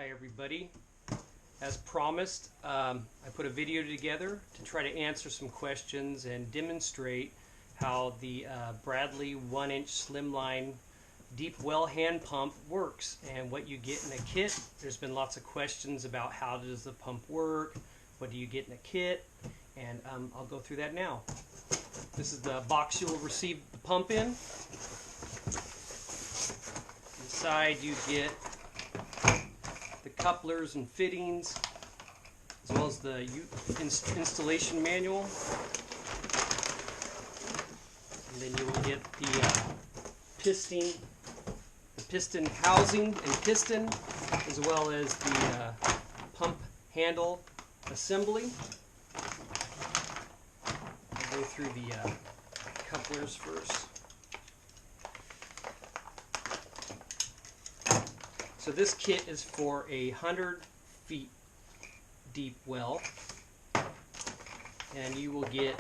Hi everybody. As promised, I put a video together to try to answer some questions and demonstrate how the Bradley 1-inch slimline deep well hand pump works and what you get in a kit. There's been lots of questions about how does the pump work, what do you get in a kit, and I'll go through that now. This is the box you will receive the pump in. Inside you get the couplers and fittings, as well as the installation manual. And then you will get the piston housing and piston, as well as the pump handle assembly. I'll go through the couplers first. So this kit is for a 100 feet deep well, and you will get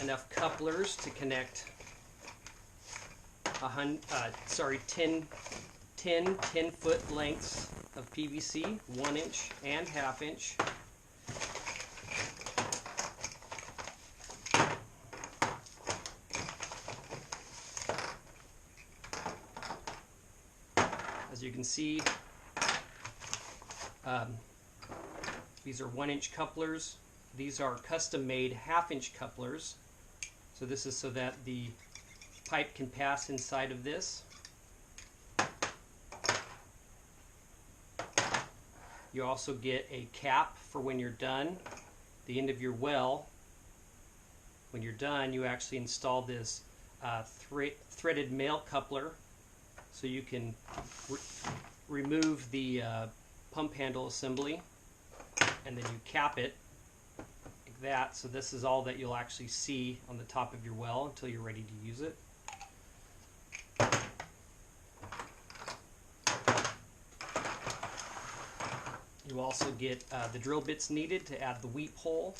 enough couplers to connect 10 10-foot lengths of PVC, 1-inch and 1/2 inch. As you can see, these are 1-inch couplers. These are custom-made 1/2 inch couplers. So this is so that the pipe can pass inside of this. You also get a cap for when you're done, the end of your well. When you're done, you actually install this threaded male coupler, so you can remove the pump handle assembly, and then you cap it like that. So this is all that you'll actually see on the top of your well until you're ready to use it. You also get the drill bits needed to add the weep hole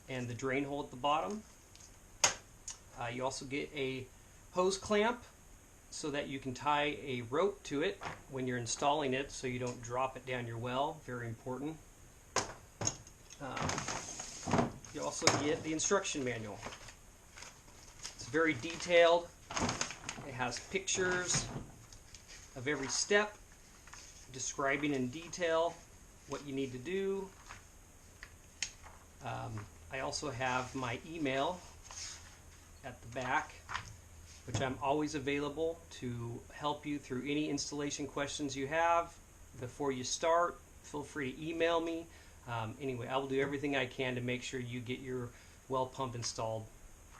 and the drain hole at the bottom. You also get a hose clamp so that you can tie a rope to it when you're installing it, so you don't drop it down your well. Very important. You also get the instruction manual. It's very detailed. It has pictures of every step, describing in detail what you need to do. I also have my email at the back, which I'm always available to help you through any installation questions you have. Before you start, feel free to email me. Anyway, I will do everything I can to make sure you get your well pump installed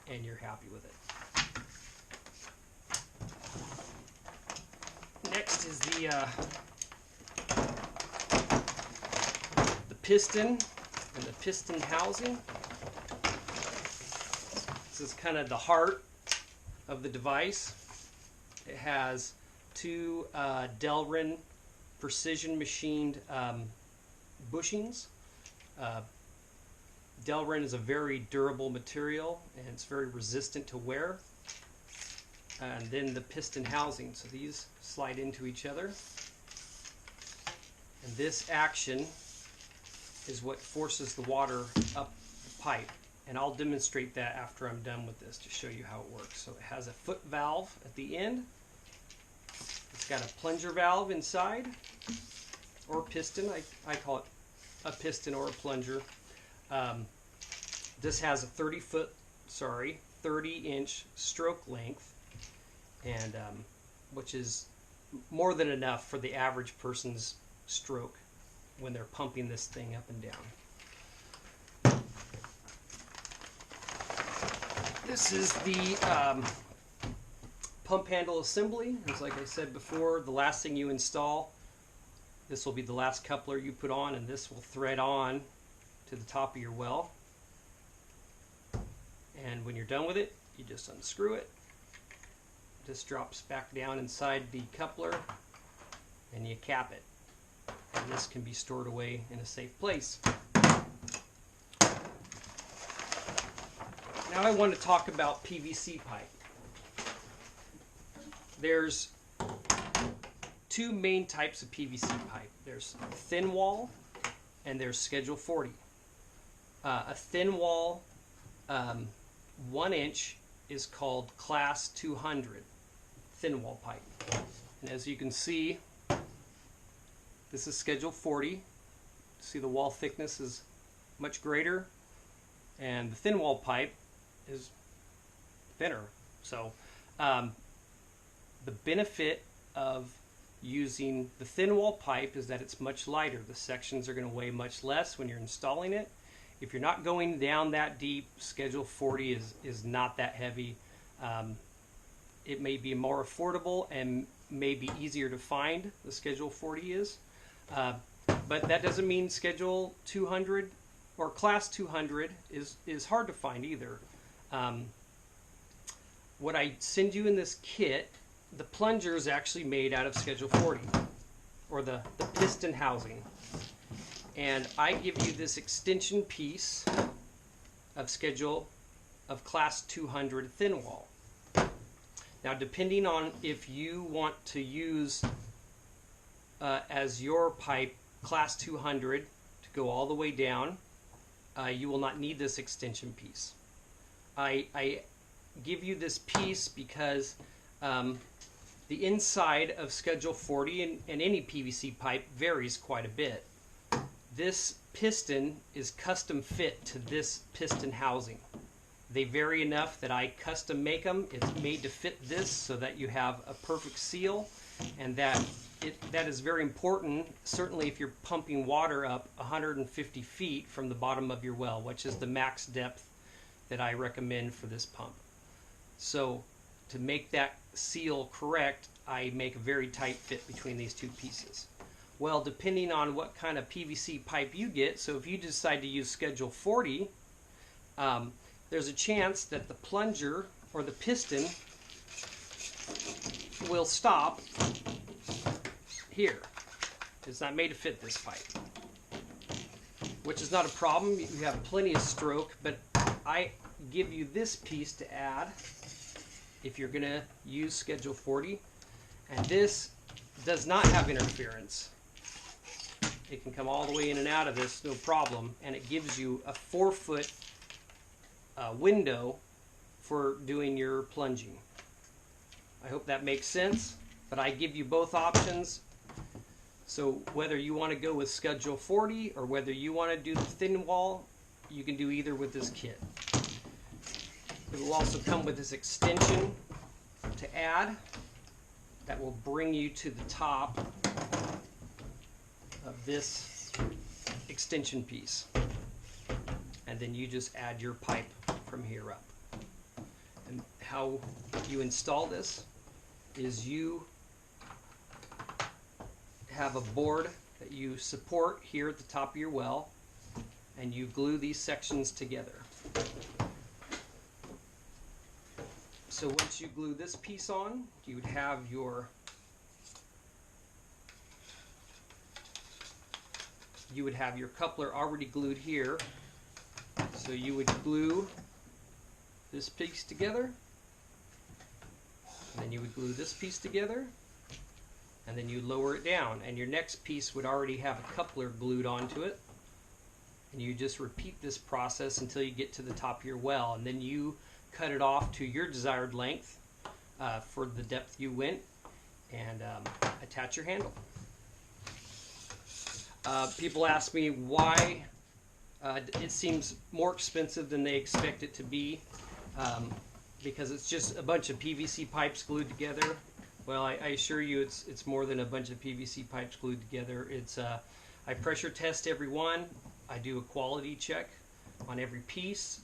and you're happy with it. Next is the piston and the piston housing. This is kind of the heart of the device. It has two Delrin precision machined bushings. Delrin is a very durable material and it's very resistant to wear. And then the piston housing, so these slide into each other, and this action is what forces the water up the pipe. And I'll demonstrate that after I'm done with this to show you how it works. So it has a foot valve at the end. It's got a plunger valve inside, or piston. I call it a piston or a plunger. This has a 30-inch stroke length, and which is more than enough for the average person's stroke when they're pumping this thing up and down. This is the pump handle assembly. As like I said before, the last thing you install, this will be the last coupler you put on, and this will thread on to the top of your well. And when you're done with it, you just unscrew it. This drops back down inside the coupler, and you cap it. And this can be stored away in a safe place. Now I want to talk about PVC pipe. There's two main types of PVC pipe. There's thin wall and there's Schedule 40. A thin wall 1 inch is called Class 200 thin wall pipe. And as you can see, this is Schedule 40. See, the wall thickness is much greater, and the thin wall pipe is thinner. So the benefit of using the thin wall pipe is that it's much lighter. The sections are going to weigh much less when you're installing it. If you're not going down that deep, Schedule 40 is not that heavy. It may be more affordable and may be easier to find, the Schedule 40 is. But that doesn't mean Schedule 200 or Class 200 is hard to find either. What I send you in this kit, the plunger is actually made out of Schedule 40, or the piston housing. And I give you this extension piece of Class 200 thin wall. Now, depending on if you want to use as your pipe Class 200 to go all the way down, you will not need this extension piece. I give you this piece because the inside of Schedule 40 and any PVC pipe varies quite a bit. This piston is custom fit to this piston housing. They vary enough that I custom make them. It's made to fit this so that you have a perfect seal, and that is very important, certainly if you're pumping water up 150 feet from the bottom of your well, which is the max depth that I recommend for this pump. So to make that seal correct, I make a very tight fit between these two pieces. Well, depending on what kind of PVC pipe you get, so if you decide to use Schedule 40, there's a chance that the plunger or the piston will stop here. It's not made to fit this pipe, which is not a problem. You have plenty of stroke, but I give you this piece to add if you're going to use Schedule 40, and this does not have interference. It can come all the way in and out of this, no problem, and it gives you a 4-foot window for doing your plunging. I hope that makes sense, but I give you both options. So whether you want to go with Schedule 40 or whether you want to do the thin wall, you can do either with this kit. It will also come with this extension to add that will bring you to the top of this extension piece, and then you just add your pipe from here up. And how you install this is you have a board that you support here at the top of your well, and you glue these sections together. So once you glue this piece on, you would have your coupler already glued here. So you would glue this piece together, and then you would glue this piece together, and then you lower it down, and your next piece would already have a coupler glued onto it, and you just repeat this process until you get to the top of your well, and then you cut it off to your desired length for the depth you went, and attach your handle. People ask me why it seems more expensive than they expect it to be, because it's just a bunch of PVC pipes glued together. Well, I assure you it's more than a bunch of PVC pipes glued together. It's I pressure test every one. I do a quality check on every piece.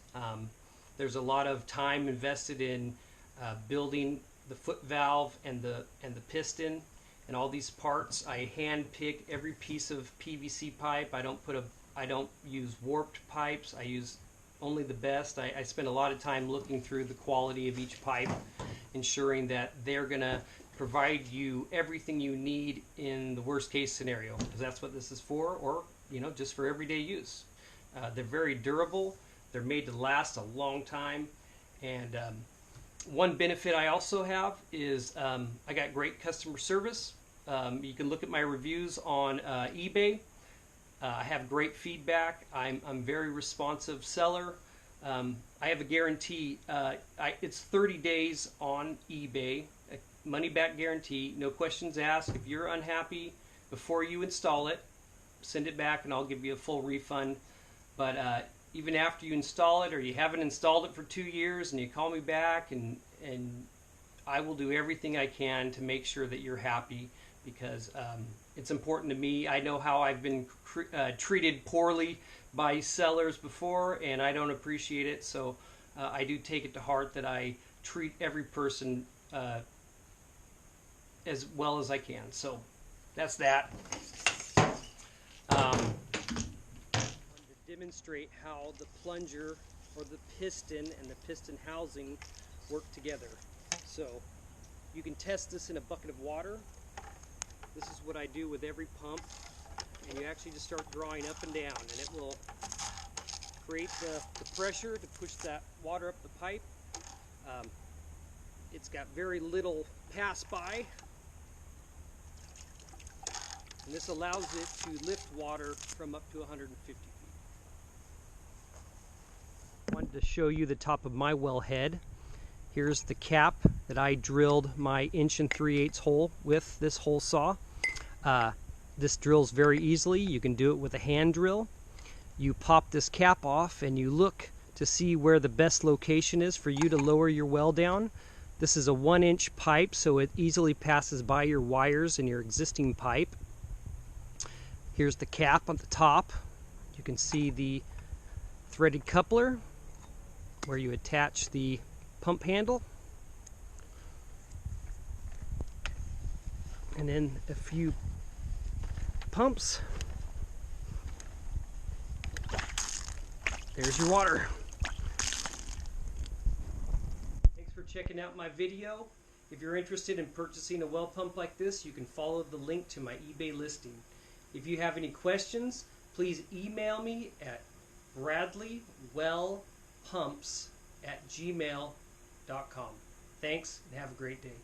There's a lot of time invested in building the foot valve and the piston and all these parts. I hand pick every piece of PVC pipe. I don't use warped pipes. I use only the best. I spend a lot of time looking through the quality of each pipe, ensuring that they're gonna provide you everything you need in the worst case scenario, because that's what this is for, or just for everyday use. They're very durable. They're made to last a long time, and one benefit I also have is I got great customer service. You can look at my reviews on eBay. I have great feedback. I'm very responsive seller. I have a guarantee. It's 30 days on eBay, a money back guarantee, no questions asked. If you're unhappy before you install it, send it back and I'll give you a full refund. But even after you install it, or you haven't installed it for 2 years and you call me back, and I will do everything I can to make sure that you're happy, because it's important to me. I know how I've been treated poorly by sellers before, and I don't appreciate it. So I do take it to heart that I treat every person as well as I can. So that's that. To demonstrate how the plunger or the piston and the piston housing work together. So you can test this in a bucket of water. This is what I do with every pump, and you actually just start drawing up and down, and it will create the pressure to push that water up the pipe. It's got very little pass by, and this allows it to lift water from up to 150 feet. I wanted to show you the top of my well head. Here's the cap that I drilled my 1 3/8" hole with this hole saw. This drills very easily. You can do it with a hand drill. You pop this cap off and you look to see where the best location is for you to lower your well down. This is a 1-inch pipe, so it easily passes by your wires in your existing pipe. Here's the cap on the top. You can see the threaded coupler where you attach the pump handle, and then a few pumps. There's your water. Thanks for checking out my video. If you're interested in purchasing a well pump like this, you can follow the link to my eBay listing. If you have any questions, please email me at bradleywellpumps@gmail.com. Thanks, and have a great day.